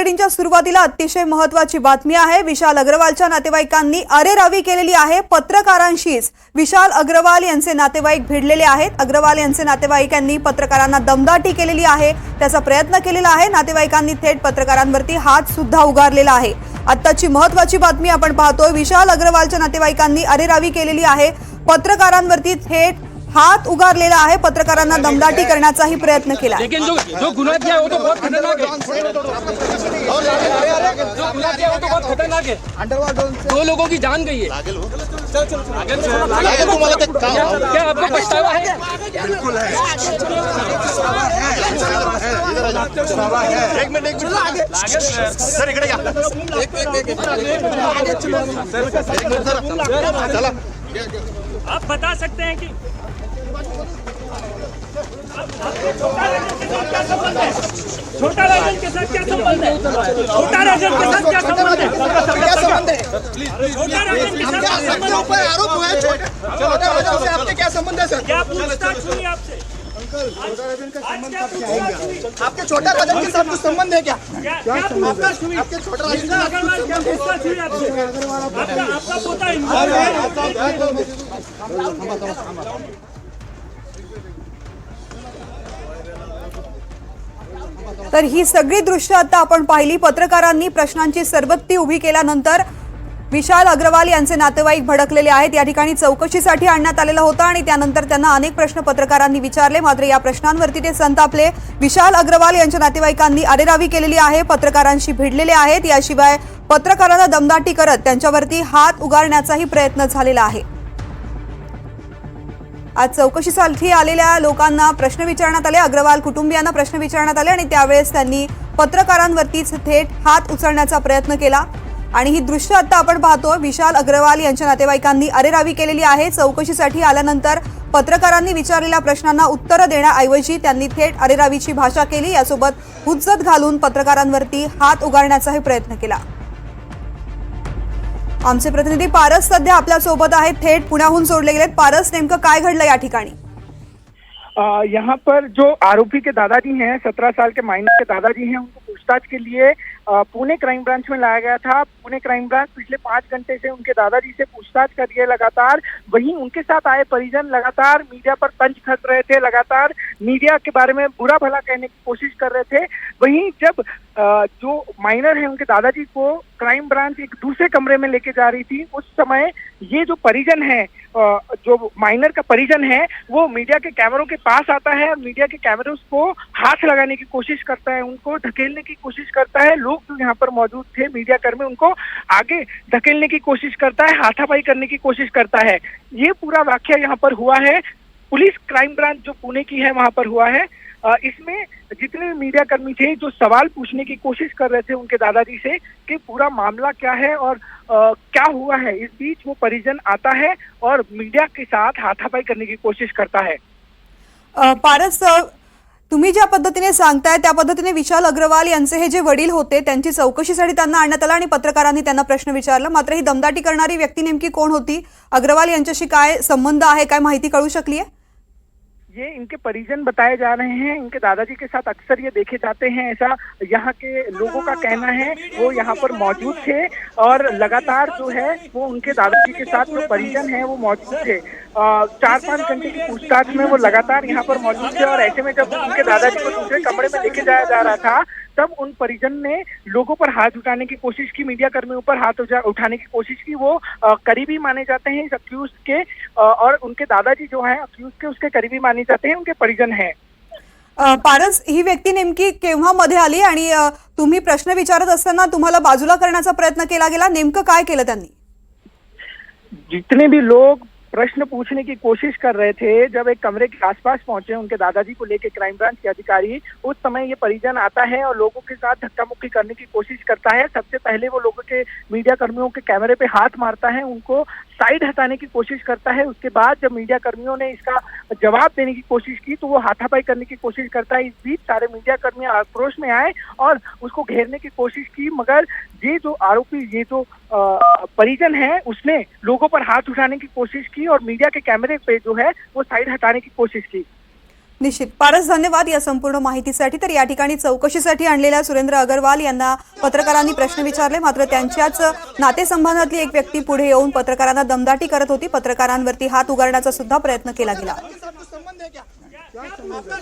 बुलेटिनच्या सुरुवातीला अतिशय महत्त्वाची बातमी आहे। विशाल अग्रवालच्या नातेवाईकांनी अरेरावी केलेली आहे। पत्रकारांशीच विशाल अग्रवाल यांचे नातेवाईक भिडलेले आहेत। अग्रवाल यांचे नातेवाईकांनी पत्रकारांना दमदाटी केलेली आहे, त्याचा प्रयत्न केलेला आहे। नातेवाईकांनी थेट पत्रकारांवरती हात सुद्धा उगारलेला आहे। आत्ताची महत्त्वाची बातमी आपण पाहतोय। विशाल अग्रवालच्या नातेवाईकांनी अरेरावी केलेली आहे, पत्रकारांवरती थेट हाथ उगारलेला आहे। पत्रकारांना दमदाटी करण्याचाही प्रयत्न केला। लेकिन जो गुनाह किया वो तो बहुत खतरनाक है। जो गुनाह किया वो तो बहुत खतरनाक है। 2 लोगों की जान गई है। क्या आपको पछतावा है? बिल्कुल है। एक मिनट सर, इकडे घ्या। चला, आप बता सकते हैं कि छोटा राजन के साथ क्या संबंध है? छोटा राजन के साथ क्या संबंध है? क्या संबंध है? छोटा राजन के साथ आरोप हुआ है। छोटा राजन से आपके क्या संबंध है सर? क्या पूछताछ हुई आपसे? आपके छोटा राजन के साथ कुछ संबंध है क्या? आपके छोटा राजन क्या पूछताछ हुई आपसे? आपका पोता तर ही सगळी दृश्य आता आपण पाहिली। पत्रकारांनी प्रश्नांची सरबत्ती उभी केल्यानंतर विशाल अग्रवाल यांचे नातेवाईक भडकलेले आहेत। या ठिकाणी चौकशीसाठी आणण्यात आलेलं होतं आणि त्यानंतर त्यांना अनेक प्रश्न पत्रकारांनी विचारले, मात्र या प्रश्नांवरती ते संतापले। विशाल अग्रवाल यांच्या नातेवाईकांनी अरेरावी केलेली आहे, पत्रकारांशी भिडलेले आहेत। याशिवाय पत्रकारांना दमदाटी करत त्यांच्यावरती हात उगारण्याचाही प्रयत्न झालेला आहे। आज चौकशीसाठी आलेल्या लोकांना प्रश्न विचारण्यात आले, अग्रवाल कुटुंबियांना प्रश्न विचारण्यात आले आणि त्यावेळेस त्यांनी पत्रकारांवरतीच थेट हात उचलण्याचा प्रयत्न केला। आणि ही दृश्य आता आपण पाहतो। विशाल अग्रवाल यांच्या नातेवाईकांनी अरेरावी केलेली आहे। चौकशीसाठी आल्यानंतर पत्रकारांनी विचारलेल्या प्रश्नांना उत्तर देण्याऐवजी त्यांनी थेट अरेरावीची भाषा केली। यासोबत हुज्जत घालून पत्रकारांवरती हात उगारण्याचाही प्रयत्न केला। आमचे प्रतिनिधी पारस सध्या आपल्या सोबत आहेत, थेट पुण्याहून जोडले गेलेत। पारस, नेमकं काय घडलं या ठिकाणी? यहाँ पर जो आरोपी के दादाजी हैं, 17 साल के माइनर के दादाजी हैं, उनको पूछताछ के लिए पुणे क्राइम ब्रांच में लाया गया था। पुणे क्राइम ब्रांच पिछले 5 घंटे से उनके दादाजी से पूछताछ कर रही है लगातार। वहीं उनके साथ आए परिजन लगातार मीडिया पर तंज कस रहे थे, लगातार मीडिया के बारे में बुरा भला कहने की कोशिश कर रहे थे। वहीं जब जो माइनर है उनके दादाजी को क्राइम ब्रांच एक दूसरे कमरे में लेके जा रही थी, उस समय ये जो परिजन है, जो माइनर का परिजन है, वो मीडिया के कैमरों के पास आता है और मीडिया के कैमरों को हाथ लगाने की कोशिश करता है, उनको धकेलने की कोशिश करता है। लोग जो यहाँ पर मौजूद थे, मीडिया कर्मी, उनको आगे धकेलने की कोशिश करता है, हाथापाई करने की कोशिश करता है। ये पूरा वाकया यहाँ पर हुआ है। पुलिस क्राइम ब्रांच जो पुणे की है वहां पर हुआ है। इसमें जितने मीडिया कर्मी थे जो सवाल पूछने की कोशिश कर रहे थे उनके दादाजी से कि पूरा मामला क्या है और क्या हुआ है, इस बीच वो परिजन आता है और मीडिया के साथ हाथापाई करने की कोशिश करता है। पारस, तुम्ही ज्या पद्धतीने सांगताय त्या पद्धतीने विशाल अग्रवाल यांचे हे जे वडील होते त्यांची चौकशीसाठी त्यांना आणण्यात आलं आणि पत्रकारांनी त्यांना प्रश्न विचारला, मात्र ही दमदाटी करणारी व्यक्ती नेमकी कोण होती? अग्रवाल यांच्याशी काय संबंध आहे, काय माहिती कळू शकली आहे? ये इनके परिजन बताए जा रहे हैं। इनके दादाजी के साथ अक्सर ये देखे जाते हैं, ऐसा यहाँ के लोगों का कहना है। वो यहाँ पर मौजूद थे और लगातार जो है वो उनके दादाजी के साथ जो परिजन है वो मौजूद थे। 4-5 घंटे की पूछताछ में वो लगातार यहाँ पर मौजूद थे और ऐसे में जब उनके दादाजी को दूसरे कमरे में लेके जाया जा रहा था, तब उन परिजन ने लोगों पर हाथ उठाने की कोशिश की, मीडिया कर्मियों पर हाथ उठाने की कोशिश की। वो करीबी माने जाते हैं इस अक्यूज के, और उनके दादाजी जो हैं अक्यूज के उसके करीबी माने जाते हैं, उनके परिजन हैं। पारस, ही व्यक्ती नेमकी केव्हा मध्ये आली आणि तुम्ही प्रश्न विचारत असताना तुम्हाला बाजूला करण्याचा प्रयत्न केला गेला, नेमकं काय केलं त्यांनी? जितने भी लोग प्रश्न पूछने की कोशिश कर रहे थे, जब एक कमरे के आसपास पहुंचे उनके दादाजी को लेकर क्राइम ब्रांच के अधिकारी, उस समय ये परिजन आता है और लोगों के साथ धक्का मुक्की करने की कोशिश करता है। सबसे पहले वो लोगों के, मीडिया कर्मियों के कैमरे पे हाथ मारता है, उनको साइड हटाने की कोशिश करता है। उसके बाद जब मीडिया कर्मियों ने इसका जवाब देने की कोशिश की तो वो हाथापाई करने की कोशिश करता है। इस बीच सारे मीडिया कर्मी आक्रोश में आए और उसको घेरने की कोशिश की, मगर ये जो आरोपी, ये जो परिजन है, उसने लोगों पर हाथ उठाने की कोशिश की और मीडिया के कैमरे पे जो है वो साइड हटाने की कोशिश की। निश्चित पारस, धन्यवाद या संपूर्ण माहितीसाठी। तर या ठिकाणी चौकशीसाठी आणलेल्या सुरेंद्र अग्रवाल यांना पत्रकारांनी प्रश्न विचारले, मात्र त्यांच्याच नातेसंबंधातली एक व्यक्ती पुढे येऊन पत्रकारांना दमदाटी करत होती। पत्रकारांवरती हात उगारण्याचा सुद्धा प्रयत्न केला गेला। संबंध है क्या? आपका